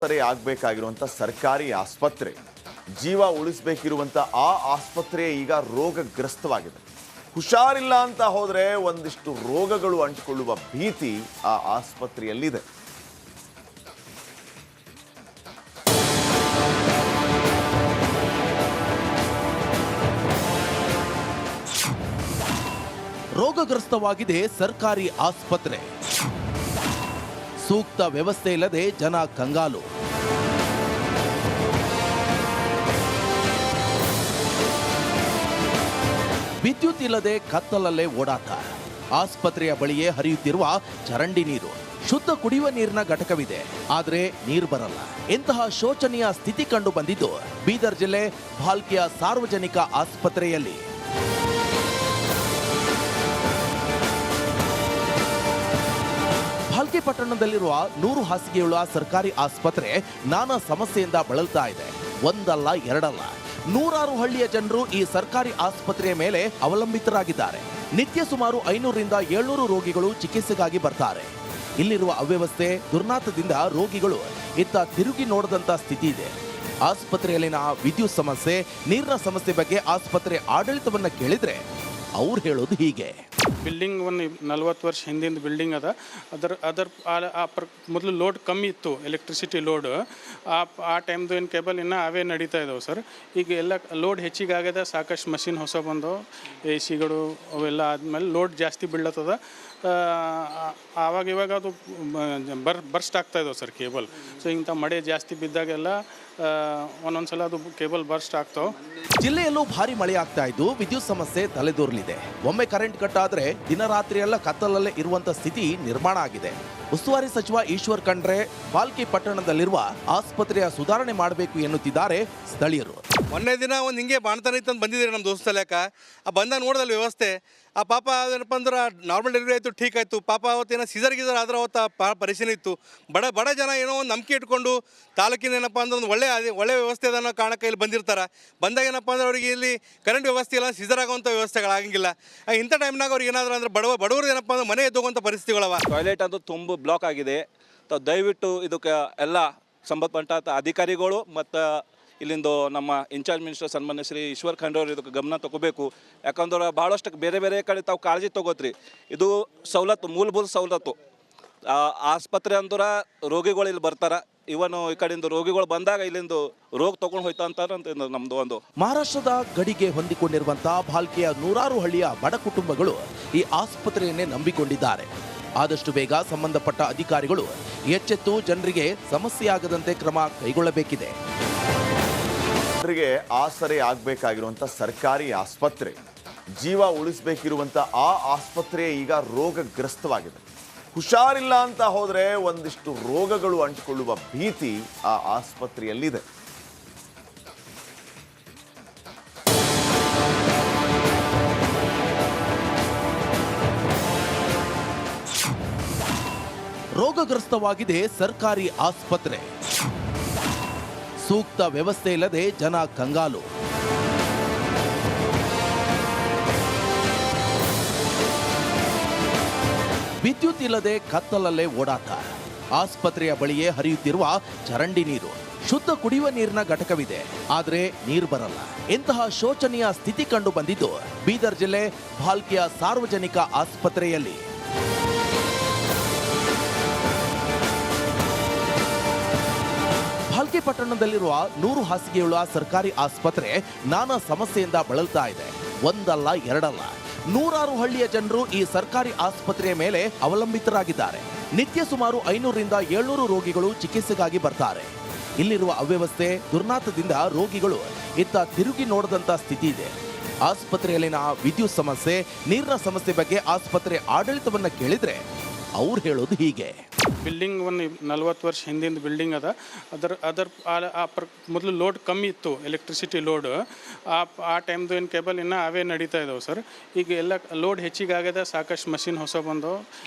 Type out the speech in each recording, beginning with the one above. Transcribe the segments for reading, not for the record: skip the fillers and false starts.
ಸರಿ ಆಗಬೇಕಾಗಿರುವಂತ ಸರ್ಕಾರಿ ಆಸ್ಪತ್ರೆ ಜೀವ ಉಳಿಸಬೇಕಿರುವಂತ ಆ ಆಸ್ಪತ್ರೆ ಈಗ ರೋಗಗ್ರಸ್ತವಾಗಿದೆ. ಹುಷಾರಿಲ್ಲ ಅಂತ ಹೋದ್ರೆ ಒಂದಿಷ್ಟು ರೋಗಗಳು ಅಂಟಿಕೊಳ್ಳುವ ಭೀತಿ ಆ ಆಸ್ಪತ್ರೆಯಲ್ಲಿದೆ. ರೋಗಗ್ರಸ್ತವಾಗಿದೆ ಸರ್ಕಾರಿ ಆಸ್ಪತ್ರೆ. ಸೂಕ್ತ ವ್ಯವಸ್ಥೆ ಇಲ್ಲದೆ ಜನ ಕಂಗಾಲು. ವಿದ್ಯುತ್ ಇಲ್ಲದೆ ಕತ್ತಲಲ್ಲೇ ಓಡಾಟ. ಆಸ್ಪತ್ರೆಯ ಬಳಿಯೇ ಹರಿಯುತ್ತಿರುವ ಚರಂಡಿ ನೀರು. ಶುದ್ಧ ಕುಡಿಯುವ ನೀರಿನ ಘಟಕವಿದೆ, ಆದರೆ ನೀರು ಬರಲ್ಲ. ಇಂತಹ ಶೋಚನೀಯ ಸ್ಥಿತಿ ಕಂಡು ಬಂದಿದ್ದು ಬೀದರ್ ಜಿಲ್ಲೆ ಭಾಲ್ಕಿಯ ಸಾರ್ವಜನಿಕ ಆಸ್ಪತ್ರೆಯಲ್ಲಿ. ಭಾಲ್ಕಿ ಪಟ್ಟಣದಲ್ಲಿರುವ 100 ಹಾಸಿಗೆಯುಳ್ಳ ಸರ್ಕಾರಿ ಆಸ್ಪತ್ರೆ ನಾನಾ ಸಮಸ್ಯೆಯಿಂದ ಬಳಲ್ತಾ ಇದೆ. ಒಂದಲ್ಲ ಎರಡಲ್ಲ, ನೂರಾರು ಹಳ್ಳಿಯ ಜನರು ಈ ಸರ್ಕಾರಿ ಆಸ್ಪತ್ರೆಯ ಮೇಲೆ ಅವಲಂಬಿತರಾಗಿದ್ದಾರೆ. ನಿತ್ಯ ಸುಮಾರು 500ರಿಂದ 700 ರೋಗಿಗಳು ಚಿಕಿತ್ಸೆಗಾಗಿ ಬರ್ತಾರೆ. ಇಲ್ಲಿರುವ ಅವ್ಯವಸ್ಥೆ, ದುರ್ನಾತದಿಂದ ರೋಗಿಗಳು ಇತ್ತ ತಿರುಗಿ ನೋಡದಂತ ಸ್ಥಿತಿ ಇದೆ. ಆಸ್ಪತ್ರೆಯಲ್ಲಿನ ವಿದ್ಯುತ್ ಸಮಸ್ಯೆ, ನೀರಿನ ಸಮಸ್ಯೆ ಬಗ್ಗೆ ಆಸ್ಪತ್ರೆ ಆಡಳಿತವನ್ನ ಕೇಳಿದ್ರೆ ಅವ್ರು ಹೇಳೋದು ಹೀಗೆ. ಬಿಲ್ಡಿಂಗ್ ಒಂದು 40 ವರ್ಷ ಹಿಂದಿನ ಬಿಲ್ಡಿಂಗ್ ಅದ. ಮೊದಲು ಲೋಡ್ ಕಮ್ಮಿ ಇತ್ತು, ಎಲೆಕ್ಟ್ರಿಸಿಟಿ ಲೋಡ್. ಆ ಟೈಮ್ದು ಏನು ಕೇಬಲ್ ಇನ್ನೂ ಅವೇ ನಡೀತಾ ಇದಾವೆ ಸರ್. ಈಗ ಎಲ್ಲ ಲೋಡ್ ಹೆಚ್ಚಿಗೆ ಆಗ್ಯದ, ಸಾಕಷ್ಟು ಮಷಿನ್ ಹೊಸ ಬಂದವು, AC ಗಳು ಅವೆಲ್ಲ ಆದಮೇಲೆ ಲೋಡ್ ಜಾಸ್ತಿ ಬೀಳತ್ತದ. ಆವಾಗ ಇವಾಗ ಅದು ಬರ್ಸ್ಟ್ ಆಗ್ತಾ ಇದಾವೆ ಸರ್ ಕೇಬಲ್. ಸೊ ಇಂಥ ಮಳೆ ಜಾಸ್ತಿ ಬಿದ್ದಾಗೆಲ್ಲ ಒಂದೊಂದ್ಸಲ ಅದು ಕೇಬಲ್ ಬರ್ಸ್ಟ್ ಆಗ್ತಾವೆ. ಜಿಲ್ಲೆಯಲ್ಲೂ ಭಾರಿ ಮಳೆ ಆಗ್ತಾ ಇದ್ದು ವಿದ್ಯುತ್ ಸಮಸ್ಯೆ ತಲೆದೋರಲಿದೆ. ಒಮ್ಮೆ ಕರೆಂಟ್ ಕಟ್ ಆದ್ರೆ ದಿನರಾತ್ರಿ ಎಲ್ಲ ಕತ್ತಲಲ್ಲೇ ಇರುವಂತ ಸ್ಥಿತಿ ನಿರ್ಮಾಣ ಆಗಿದೆ. ಉಸ್ತುವಾರಿ ಸಚಿವ ಈಶ್ವರ್ ಖಂಡ್ರೆ ಭಾಲ್ಕಿ ಪಟ್ಟಣದಲ್ಲಿರುವ ಆಸ್ಪತ್ರೆಯ ಸುಧಾರಣೆ ಮಾಡಬೇಕು ಎನ್ನುತ್ತಿದ್ದಾರೆ ಸ್ಥಳೀಯರು. ಮೊನ್ನೆ ದಿನ ಒಂದು ಹಿಂಗೆ ಬಾಣ್ತಾನೆ ಇತ್ತು ಅಂತ ಬಂದಿದ್ದೀರಿ ನಮ್ಮ ದೋಸ್ತ ಲೆಕ್ಕ. ಬಂದಾಗ ನೋಡ್ದಲ್ಲ ವ್ಯವಸ್ಥೆ. ಆ ಪಾಪ ಏನಪ್ಪ ಅಂದ್ರೆ ನಾರ್ಮಲ್ ಡೆಲಿವರಿ ಆಯಿತು, ಠೀಕ್ ಆಯಿತು. ಪಾಪ ಅವತ್ತೇನೋ ಸೀಸರ್ ಗೀಸರ್ ಆದ್ರೆ ಅವತ್ತು ಪರಿಶೀಲನೆ ಇತ್ತು. ಬಡ ಜನ ಏನೋ ಒಂದು ನಂಬಿಕೆ ಇಟ್ಕೊಂಡು ತಾಲೂಕಿನ ಏನಪ್ಪ ಅಂದ್ರೆ ಒಂದು ಒಳ್ಳೆ ವ್ಯವಸ್ಥೆ ಅದನ್ನು ಕಾರಣಕ್ಕೆ ಇಲ್ಲಿ ಬಂದಿರ್ತಾರೆ. ಬಂದಾಗ ಏನಪ್ಪ ಅಂದ್ರೆ ಅವರಿಗೆ ಇಲ್ಲಿ ಕರೆಂಟ್ ವ್ಯವಸ್ಥೆ ಇಲ್ಲ, ಸೀಸರ್ ಆಗುವಂಥ ವ್ಯವಸ್ಥೆಗಳಾಗಂಗಿಲ್ಲ. ಇಂಥ ಟೈಮ್ನಾಗ ಅವ್ರಿಗೆ ಏನಾದರೂ ಅಂದ್ರೆ ಬಡವರು ಏನಪ್ಪ ಅಂದ್ರೆ ಮನೆ ಎದ್ದೋಗುವಂಥ ಪರಿಸ್ಥಿತಿಗಳವ. ಟಾಯ್ಲೆಟ್ ಅದು ತುಂಬ ಬ್ಲಾಕ್ ಆಗಿದೆ. ದಯವಿಟ್ಟು ಇದಕ್ಕೆ ಎಲ್ಲ ಸಂಬಂಧಪಟ್ಟ ಅಧಿಕಾರಿಗಳು ಮತ್ತು ಇಲ್ಲಿಂದು ನಮ್ಮ ಇನ್ಚಾರ್ಜ್ ಮಿನಿಸ್ಟರ್ ಸನ್ಮಾನ್ಯ ಶ್ರೀ ಈಶ್ವರ್ ಖಂಡ್ರೆ ಅವರು ಇದಕ್ಕೆ ಗಮನ ತಗೋಬೇಕು. ಯಾಕಂದ್ರೆ ಭಾಳಷ್ಟು ಬೇರೆ ಕಡೆ ತಾವು ಕಾಳಜಿ ತಗೋತ್ರಿ. ಇದು ಸವಲತ್ತು, ಮೂಲಭೂತ ಸವಲತ್ತು. ಆಸ್ಪತ್ರೆ ಅಂದ್ರೆ ರೋಗಿಗಳು ಇಲ್ಲಿ ಬರ್ತಾರೆ. ಇವನು ಈ ಕಡೆಯಿಂದ ರೋಗಿಗಳು ಬಂದಾಗ ಇಲ್ಲಿಂದ ರೋಗ ತಗೊಂಡು ಹೋಯ್ತಾ ಅಂತ ನಮ್ದು ಒಂದು. ಮಹಾರಾಷ್ಟ್ರದ ಗಡಿಗೆ ಹೊಂದಿಕೊಂಡಿರುವಂತಹ ಭಾಲ್ಕಿಯ ನೂರಾರು ಹಳ್ಳಿಯ ಬಡ ಕುಟುಂಬಗಳು ಈ ಆಸ್ಪತ್ರೆಯನ್ನೇ ನಂಬಿಕೊಂಡಿದ್ದಾರೆ. ಆದಷ್ಟು ಬೇಗ ಸಂಬಂಧಪಟ್ಟ ಅಧಿಕಾರಿಗಳು ಎಚ್ಚೆತ್ತು ಜನರಿಗೆ ಸಮಸ್ಯೆಯಾಗದಂತೆ ಕ್ರಮ ಕೈಗೊಳ್ಳಬೇಕಿದೆ. ಜನರಿಗೆ ಆಸರೆ ಆಗಬೇಕಾಗಿರುವಂತ ಸರ್ಕಾರಿ ಆಸ್ಪತ್ರೆ ಜೀವ ಉಳಿಸಬೇಕಿರುವಂತ ಆ ಆಸ್ಪತ್ರೆ ಈಗ ರೋಗಗ್ರಸ್ತವಾಗಿದೆ. ಹುಷಾರಿಲ್ಲ ಅಂತ ಹೋದ್ರೆ ಒಂದಿಷ್ಟು ರೋಗಗಳು ಅಂಟಿಕೊಳ್ಳುವ ಭೀತಿ ಆ ಆಸ್ಪತ್ರೆಯಲ್ಲಿದೆ. ರೋಗಗ್ರಸ್ತವಾಗಿದೆ ಸರ್ಕಾರಿ ಆಸ್ಪತ್ರೆ. ಸೂಕ್ತ ವ್ಯವಸ್ಥೆ ಇಲ್ಲದೆ ಜನ ಕಂಗಾಲು. ವಿದ್ಯುತ್ ಇಲ್ಲದೆ ಕತ್ತಲಲ್ಲೇ ಓಡಾಟ. ಆಸ್ಪತ್ರೆಯ ಬಳಿಯೇ ಹರಿಯುತ್ತಿರುವ ಚರಂಡಿ ನೀರು. ಶುದ್ಧ ಕುಡಿಯುವ ನೀರಿನ ಘಟಕವಿದೆ, ಆದರೆ ನೀರು ಬರಲ್ಲ. ಇಂತಹ ಶೋಚನೀಯ ಸ್ಥಿತಿ ಕಂಡು ಬಂದಿದ್ದು ಬೀದರ್ ಜಿಲ್ಲೆ ಭಾಲ್ಕಿಯ ಸಾರ್ವಜನಿಕ ಆಸ್ಪತ್ರೆಯಲ್ಲಿ. ಭಾಲ್ಕಿ ಪಟ್ಟಣದಲ್ಲಿರುವ 100 ಹಾಸಿಗೆಯುಳ್ಳ ಸರ್ಕಾರಿ ಆಸ್ಪತ್ರೆ ನಾನಾ ಸಮಸ್ಯೆಯಿಂದ ಬಳಲ್ತಾ ಇದೆ. ಒಂದಲ್ಲ ಎರಡಲ್ಲ, ನೂರಾರು ಹಳ್ಳಿಯ ಜನರು ಈ ಸರ್ಕಾರಿ ಆಸ್ಪತ್ರೆಯ ಮೇಲೆ ಅವಲಂಬಿತರಾಗಿದ್ದಾರೆ. ನಿತ್ಯ ಸುಮಾರು 500ರಿಂದ 700 ರೋಗಿಗಳು ಚಿಕಿತ್ಸೆಗಾಗಿ ಬರ್ತಾರೆ. ಇಲ್ಲಿರುವ ಅವ್ಯವಸ್ಥೆ, ದುರ್ನಾತದಿಂದ ರೋಗಿಗಳು ಇತ್ತ ತಿರುಗಿ ನೋಡದಂತ ಸ್ಥಿತಿ ಇದೆ. ಆಸ್ಪತ್ರೆಯಲ್ಲಿನ ವಿದ್ಯುತ್ ಸಮಸ್ಯೆ, ನೀರಿನ ಸಮಸ್ಯೆ ಬಗ್ಗೆ ಆಸ್ಪತ್ರೆ ಆಡಳಿತವನ್ನ ಕೇಳಿದ್ರೆ ಅವ್ರು ಹೇಳೋದು ಹೀಗೆ. ಬಿಲ್ಡಿಂಗ್ ಒಂದು 40 ವರ್ಷ ಹಿಂದಿನ ಬಿಲ್ಡಿಂಗ್ ಅದ. ಮೊದಲು ಲೋಡ್ ಕಮ್ಮಿ ಇತ್ತು, ಎಲೆಕ್ಟ್ರಿಸಿಟಿ ಲೋಡ್. ಆ ಟೈಮ್ದು ಏನು ಕೇಬಲ್ ಇನ್ನೂ ಅವೇ ನಡೀತಾ ಇದಾವೆ ಸರ್. ಈಗ ಎಲ್ಲ ಲೋಡ್ ಹೆಚ್ಚಿಗೆ ಆಗ್ಯದ, ಸಾಕಷ್ಟು ಮಷಿನ್ ಹೊಸ ಬಂದವು,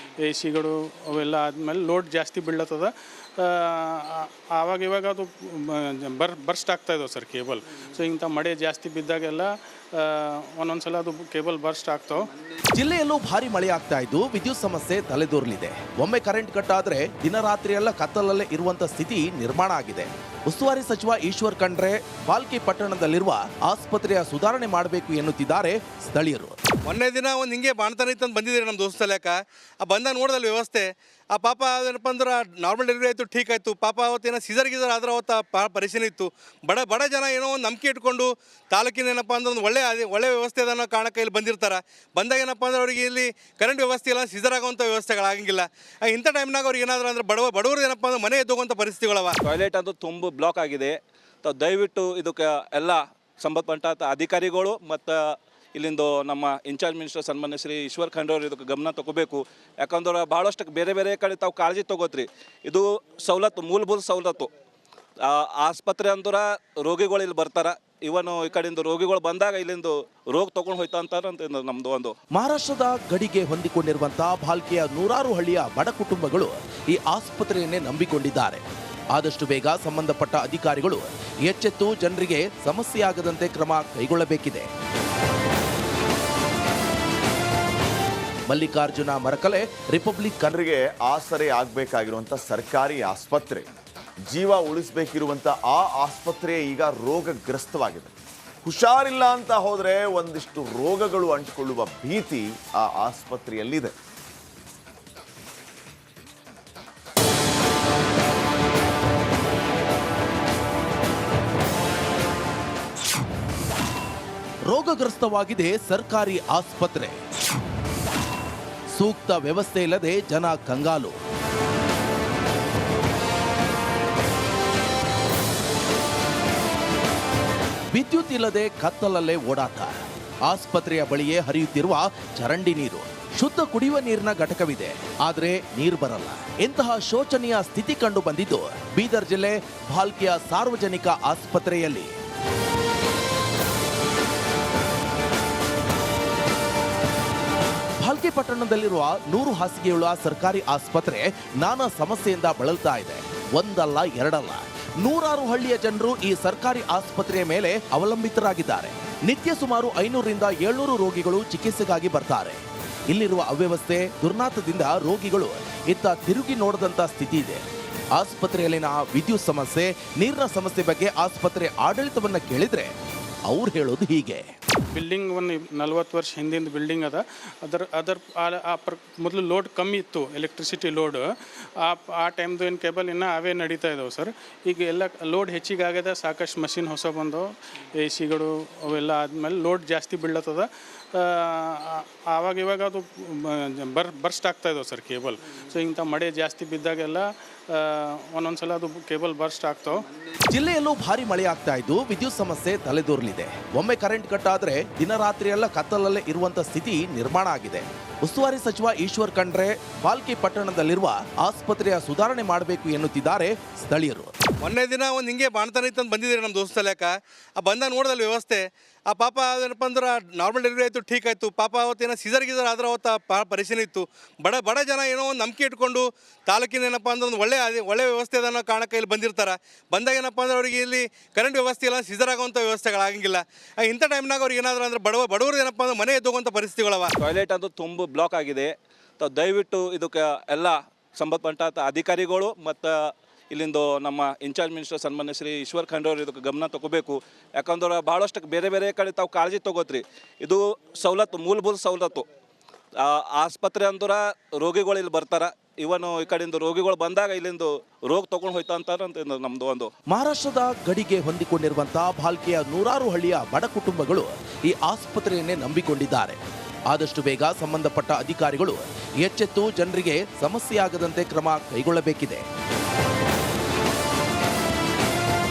AC ಗಳು ಅವೆಲ್ಲ ಆದಮೇಲೆ ಲೋಡ್ ಜಾಸ್ತಿ ಬೀಳತ್ತದ. ಆವಾಗ ಇವಾಗ ಅದು ಬರ್ಸ್ಟ್ ಆಗ್ತಾ ಇದಾವೆ ಸರ್ ಕೇಬಲ್. ಸೊ ಇಂಥ ಮಳೆ ಜಾಸ್ತಿ ಬಿದ್ದಾಗೆಲ್ಲ ಒಂದೊಂದು ಸಲ ಅದು ಕೇಬಲ್ ಬರ್ಸ್ಟ್ ಆಗ್ತಾವೆ. ಜಿಲ್ಲೆಯಲ್ಲೂ ಭಾರಿ ಮಳೆ ಆಗ್ತಾ ಇದ್ದು ವಿದ್ಯುತ್ ಸಮಸ್ಯೆ ತಲೆದೋರಲಿದೆ. ಒಮ್ಮೆ ಕರೆಂಟ್ ಕಟ್ ಆದ್ರೆ ದಿನರಾತ್ರಿ ಎಲ್ಲ ಕತ್ತಲಲ್ಲೇ ಇರುವಂತ ಸ್ಥಿತಿ ನಿರ್ಮಾಣ ಆಗಿದೆ. ಉಸ್ತುವಾರಿ ಸಚಿವ ಈಶ್ವರ್ ಖಂಡ್ರೆ ಬಾಲ್ಕಿ ಪಟ್ಟಣದಲ್ಲಿರುವ ಆಸ್ಪತ್ರೆಯ ಸುಧಾರಣೆ ಮಾಡಬೇಕು ಎನ್ನುತ್ತಿದ್ದಾರೆ ಸ್ಥಳೀಯರು. ಮೊನ್ನೆ ದಿನ ಒಂದು ಹಿಂಗೆ ಬಾಣ್ತಾನೆ ಇತ್ತಂತ ಬಂದಿದ್ದೀರಿ ನಮ್ಮ ದೋಸ್ತ ಲೆಕ್ಕ. ಆ ಬಂದಾಗ ನೋಡ್ದಲ್ಲ ವ್ಯವಸ್ಥೆ. ಆ ಪಾಪ ಏನಪ್ಪ ಅಂದ್ರೆ ನಾರ್ಮಲ್ ಡೆಲಿವರಿ ಆಯಿತು, ಠೀಕ್ ಆಯಿತು. ಪಾಪ ಅವತ್ತೇನೋ ಸೀಸರ್ ಗೀಸರ್ ಆದ್ರೆ ಅವತ್ತು ಭಾಳ ಪರಿಶೀಲನೆ ಇತ್ತು. ಬಡ ಜನ ಏನೋ ಒಂದು ನಂಬಿಕೆ ಇಟ್ಕೊಂಡು ತಾಲೂಕಿನ ಏನಪ್ಪ ಅಂದ್ರೆ ಒಂದು ಒಳ್ಳೆ ವ್ಯವಸ್ಥೆ ಅದನ್ನು ಕಾರಣಕ್ಕೆ ಇಲ್ಲಿ ಬಂದಿರ್ತಾರೆ. ಬಂದಾಗ ಏನಪ್ಪ ಅಂದ್ರೆ ಅವ್ರಿಗೆ ಇಲ್ಲಿ ಕರೆಂಟ್ ವ್ಯವಸ್ಥೆ ಇಲ್ಲ, ಸೀಸರ್ ಆಗುವಂಥ ವ್ಯವಸ್ಥೆಗಳಾಗಂಗಿಲ್ಲ. ಇಂಥ ಟೈಮ್ನಾಗ ಅವ್ರಿಗೆ ಏನಾದರೂ ಅಂದ್ರೆ ಬಡವರು ಏನಪ್ಪ ಅಂದ್ರೆ ಮನೆ ಎದ್ದೋಗುವಂಥ ಪರಿಸ್ಥಿತಿಗಳವ. ಟಾಯ್ಲೆಟ್ ಅದು ತುಂಬ ಬ್ಲಾಕ್ ಆಗಿದೆ. ತಾವು ದಯವಿಟ್ಟು ಇದಕ್ಕೆ ಎಲ್ಲ ಸಂಬಂಧಪಟ್ಟ ಅಧಿಕಾರಿಗಳು ಮತ್ತು ಇಲ್ಲಿಂದು ನಮ್ಮ ಇನ್ಚಾರ್ಜ್ ಮಿನಿಸ್ಟರ್ ಸನ್ಮಾನ್ಯ ಶ್ರೀ ಈಶ್ವರ್ ಖಂಡ್ರೆ ಅವರು ಇದಕ್ಕೆ ಗಮನ ತಗೋಬೇಕು. ಯಾಕಂದ್ರೆ ಭಾಳಷ್ಟು ಬೇರೆ ಕಡೆ ತಾವು ಕಾಳಜಿ ತೊಗೋತ್ರಿ. ಇದು ಸವಲತ್ತು, ಮೂಲಭೂತ ಸವಲತ್ತು. ಆಸ್ಪತ್ರೆ ಅಂದ್ರೆ ರೋಗಿಗಳು ಇಲ್ಲಿ ಬರ್ತಾರೆ. ಇವನು ಈ ಕಡೆಯಿಂದ ರೋಗಿಗಳು ಬಂದಾಗ ಇಲ್ಲಿಂದ ರೋಗ ತೊಗೊಂಡು ಹೋಯ್ತಾ ಅಂತಾರೆ ನಮ್ಮದು ಒಂದು. ಮಹಾರಾಷ್ಟ್ರದ ಗಡಿಗೆ ಹೊಂದಿಕೊಂಡಿರುವಂತಹ ಭಾಲ್ಕಿಯ ನೂರಾರು ಹಳ್ಳಿಯ ಬಡ ಕುಟುಂಬಗಳು ಈ ಆಸ್ಪತ್ರೆಯನ್ನೇ ನಂಬಿಕೊಂಡಿದ್ದಾರೆ. ಆದಷ್ಟು ಬೇಗ ಸಂಬಂಧಪಟ್ಟ ಅಧಿಕಾರಿಗಳು ಎಚ್ಚೆತ್ತು ಜನರಿಗೆ ಸಮಸ್ಯೆಯಾಗದಂತೆ ಕ್ರಮ ಕೈಗೊಳ್ಳಬೇಕಿದೆ. ಮಲ್ಲಿಕಾರ್ಜುನ ಮರಕಲೆ, ರಿಪಬ್ಲಿಕ್ ಕನ್ನಡ. ಜನರಿಗೆ ಆಸರೆ ಆಗಬೇಕಾಗಿರುವಂಥ ಸರ್ಕಾರಿ ಆಸ್ಪತ್ರೆ, ಜೀವ ಉಳಿಸಬೇಕಿರುವಂಥ ಆ ಆಸ್ಪತ್ರೆ ಈಗ ರೋಗಗ್ರಸ್ತವಾಗಿದೆ. ಹುಷಾರಿಲ್ಲ ಅಂತ ಹೋದರೆ ಒಂದಿಷ್ಟು ರೋಗಗಳು ಅಂಟಿಕೊಳ್ಳುವ ಭೀತಿ ಆ ಆಸ್ಪತ್ರೆಯಲ್ಲಿದೆ. ರೋಗಗ್ರಸ್ತವಾಗಿದೆ ಸರ್ಕಾರಿ ಆಸ್ಪತ್ರೆ. ಸೂಕ್ತ ವ್ಯವಸ್ಥೆ ಇಲ್ಲದೆ ಜನ ಕಂಗಾಲು. ವಿದ್ಯುತ್ ಇಲ್ಲದೆ ಕತ್ತಲಲ್ಲೇ ಓಡಾಟ. ಆಸ್ಪತ್ರೆಯ ಬಳಿಯೇ ಹರಿಯುತ್ತಿರುವ ಚರಂಡಿ ನೀರು. ಶುದ್ಧ ಕುಡಿಯುವ ನೀರಿನ ಘಟಕವಿದೆ, ಆದರೆ ನೀರು ಬರಲ್ಲ. ಇಂತಹ ಶೋಚನೀಯ ಸ್ಥಿತಿ ಕಂಡು ಬಂದಿದ್ದು ಬೀದರ್ ಜಿಲ್ಲೆ ಭಾಲ್ಕಿಯ ಸಾರ್ವಜನಿಕ ಆಸ್ಪತ್ರೆಯಲ್ಲಿ. ಭಾಲ್ಕಿ ಪಟ್ಟಣದಲ್ಲಿರುವ 100 ಹಾಸಿಗೆಯುಳ್ಳ ಸರ್ಕಾರಿ ಆಸ್ಪತ್ರೆ ನಾನಾ ಸಮಸ್ಯೆಯಿಂದ ಬಳಲ್ತಾ ಇದೆ. ಒಂದಲ್ಲ ಎರಡಲ್ಲ, ನೂರಾರು ಹಳ್ಳಿಯ ಜನರು ಈ ಸರ್ಕಾರಿ ಆಸ್ಪತ್ರೆಯ ಮೇಲೆ ಅವಲಂಬಿತರಾಗಿದ್ದಾರೆ. ನಿತ್ಯ ಸುಮಾರು 500ರಿಂದ 700 ರೋಗಿಗಳು ಚಿಕಿತ್ಸೆಗಾಗಿ ಬರ್ತಾರೆ. ಇಲ್ಲಿರುವ ಅವ್ಯವಸ್ಥೆ, ದುರ್ನಾತದಿಂದ ರೋಗಿಗಳು ಇತ್ತ ತಿರುಗಿ ನೋಡದಂತ ಸ್ಥಿತಿ ಇದೆ. ಆಸ್ಪತ್ರೆಯಲ್ಲಿನ ವಿದ್ಯುತ್ ಸಮಸ್ಯೆ, ನೀರಿನ ಸಮಸ್ಯೆ ಬಗ್ಗೆ ಆಸ್ಪತ್ರೆ ಆಡಳಿತವನ್ನ ಕೇಳಿದ್ರೆ ಅವ್ರು ಹೇಳೋದು ಹೀಗೆ. ಬಿಲ್ಡಿಂಗ್ ಒಂದು 40 ವರ್ಷ ಹಿಂದಿನ ಬಿಲ್ಡಿಂಗ್ ಅದ. ಮೊದಲು ಲೋಡ್ ಕಮ್ಮಿ ಇತ್ತು, ಎಲೆಕ್ಟ್ರಿಸಿಟಿ ಲೋಡ್. ಆ ಟೈಮ್ದು ಏನು ಕೇಬಲ್ ಇನ್ನೂ ಅವೇ ನಡೀತಾ ಇದ್ದಾವೆ ಸರ್. ಈಗ ಎಲ್ಲ ಲೋಡ್ ಹೆಚ್ಚಿಗೆ ಆಗ್ಯದ, ಸಾಕಷ್ಟು ಮಷಿನ್ ಹೊಸ ಬಂದವು, ಎ ಸಿಗಳು ಅವೆಲ್ಲ ಆದಮೇಲೆ ಲೋಡ್ ಜಾಸ್ತಿ ಬೀಳತ್ತದ. ಆವಾಗ ಇವಾಗ ಅದು ಬರ್ಸ್ಟ್ ಆಗ್ತಾ ಇದ್ದಾವೆ ಸರ್ ಕೇಬಲ್. ಸೊ ಇಂಥ ಮಳೆ ಜಾಸ್ತಿ ಬಿದ್ದಾಗೆಲ್ಲ ಒಂದೊಂದು ಸಲ ಅದು ಕೇಬಲ್ ಬರ್ಸ್ಟ್ ಆಗ್ತಾವೆ. ಜಿಲ್ಲೆಯಲ್ಲೂ ಭಾರಿ ಮಳೆ ಆಗ್ತಾ ಇದ್ದು ವಿದ್ಯುತ್ ಸಮಸ್ಯೆ ತಲೆದೋರಲಿದೆ. ಒಮ್ಮೆ ಕರೆಂಟ್ ಕಟ್ ಆದ್ರೆ ದಿನರಾತ್ರಿ ಎಲ್ಲ ಕತ್ತಲಲ್ಲೇ ಇರುವಂತ ಸ್ಥಿತಿ ನಿರ್ಮಾಣ ಆಗಿದೆ. ಉಸ್ತುವಾರಿ ಸಚಿವ ಈಶ್ವರ್ ಖಂಡ್ರೆ ಬಾಲ್ಕಿ ಪಟ್ಟಣದಲ್ಲಿರುವ ಆಸ್ಪತ್ರೆಯ ಸುಧಾರಣೆ ಮಾಡಬೇಕು ಎನ್ನುತ್ತಿದ್ದಾರೆ ಸ್ಥಳೀಯರು. ಮೊನ್ನೆ ದಿನ ಒಂದು ಹಿಂಗೆ ಬಾಣ್ತಾನೆ ಇತ್ತಂತ ಬಂದಿದ್ದೀರಿ ನಮ್ಮ ದೋಸ್ತ ಲೆಕ್ಕ. ಆ ಬಂದಾಗ ನೋಡ್ದಲ್ಲ ವ್ಯವಸ್ಥೆ. ಆ ಪಾಪ ಏನಪ್ಪ ಅಂದ್ರೆ ನಾರ್ಮಲ್ ಡೆಲಿವರಿ ಆಯಿತು, ಠೀಕ್ ಆಯಿತು. ಪಾಪ ಅವತ್ತೇನೋ ಸೀಸರ್ ಗೀಸರ್ ಆದ್ರೆ ಅವತ್ತು ಭಾಳ ಪರಿಶೀಲನೆ ಇತ್ತು. ಬಡ ಜನ ಏನೋ ಒಂದು ನಂಬಿಕೆ ಇಟ್ಕೊಂಡು ತಾಲೂಕಿನ ಏನಪ್ಪ ಅಂದ್ರೆ ಒಂದು ಒಳ್ಳೆ ವ್ಯವಸ್ಥೆ ಅದನ್ನು ಕಾರಣಕ್ಕೆ ಇಲ್ಲಿ ಬಂದಿರ್ತಾರೆ. ಬಂದಾಗ ಏನಪ್ಪ ಅಂದ್ರೆ ಅವ್ರಿಗೆ ಇಲ್ಲಿ ಕರೆಂಟ್ ವ್ಯವಸ್ಥೆ ಇಲ್ಲ, ಸೀಸರ್ ಆಗುವಂಥ ವ್ಯವಸ್ಥೆಗಳಾಗಂಗಿಲ್ಲ. ಇಂಥ ಟೈಮ್ನಾಗ ಅವ್ರಿಗೆ ಏನಾದರೂ ಅಂದ್ರೆ ಬಡವರು ಏನಪ್ಪ ಅಂದ್ರೆ ಮನೆ ಎದ್ದೋಗುವಂಥ ಪರಿಸ್ಥಿತಿಗಳವ. ಟಾಯ್ಲೆಟ್ ಅದು ತುಂಬ ಬ್ಲಾಕ್ ಆಗಿದೆ. ತಾವು ದಯವಿಟ್ಟು ಇದಕ್ಕೆ ಎಲ್ಲ ಸಂಬಂಧಪಟ್ಟ ಅಧಿಕಾರಿಗಳು ಮತ್ತು ಇಲ್ಲಿಂದು ನಮ್ಮ ಇನ್ಚಾರ್ಜ್ ಮಿನಿಸ್ಟರ್ ಸನ್ಮಾನ್ಯ ಶ್ರೀ ಈಶ್ವರ್ ಖಂಡ್ರೆ ಅವರು ಇದಕ್ಕೆ ಗಮನ ತಗೋಬೇಕು. ಯಾಕಂದ್ರೆ ಭಾಳಷ್ಟು ಬೇರೆ ಕಡೆ ತಾವು ಕಾಳಜಿ ತೊಗೋತ್ರಿ. ಇದು ಸವಲತ್ತು, ಮೂಲಭೂತ ಸವಲತ್ತು. ಆಸ್ಪತ್ರೆ ಅಂದ್ರೆ ರೋಗಿಗಳು ಇಲ್ಲಿ ಬರ್ತಾರೆ. ಇವನು ಈ ಕಡೆಯಿಂದ ರೋಗಿಗಳು ಬಂದಾಗ ಇಲ್ಲಿಂದ ರೋಗ ತೊಗೊಂಡು ಹೋಯ್ತಾ ಅಂತಾರೆ ನಮ್ಮದು ಒಂದು. ಮಹಾರಾಷ್ಟ್ರದ ಗಡಿಗೆ ಹೊಂದಿಕೊಂಡಿರುವಂತಹ ಭಾಲ್ಕಿಯ ನೂರಾರು ಹಳ್ಳಿಯ ಬಡ ಕುಟುಂಬಗಳು ಈ ಆಸ್ಪತ್ರೆಯನ್ನೇ ನಂಬಿಕೊಂಡಿದ್ದಾರೆ. ಆದಷ್ಟು ಬೇಗ ಸಂಬಂಧಪಟ್ಟ ಅಧಿಕಾರಿಗಳು ಎಚ್ಚೆತ್ತು ಜನರಿಗೆ ಸಮಸ್ಯೆಯಾಗದಂತೆ ಕ್ರಮ ಕೈಗೊಳ್ಳಬೇಕಿದೆ.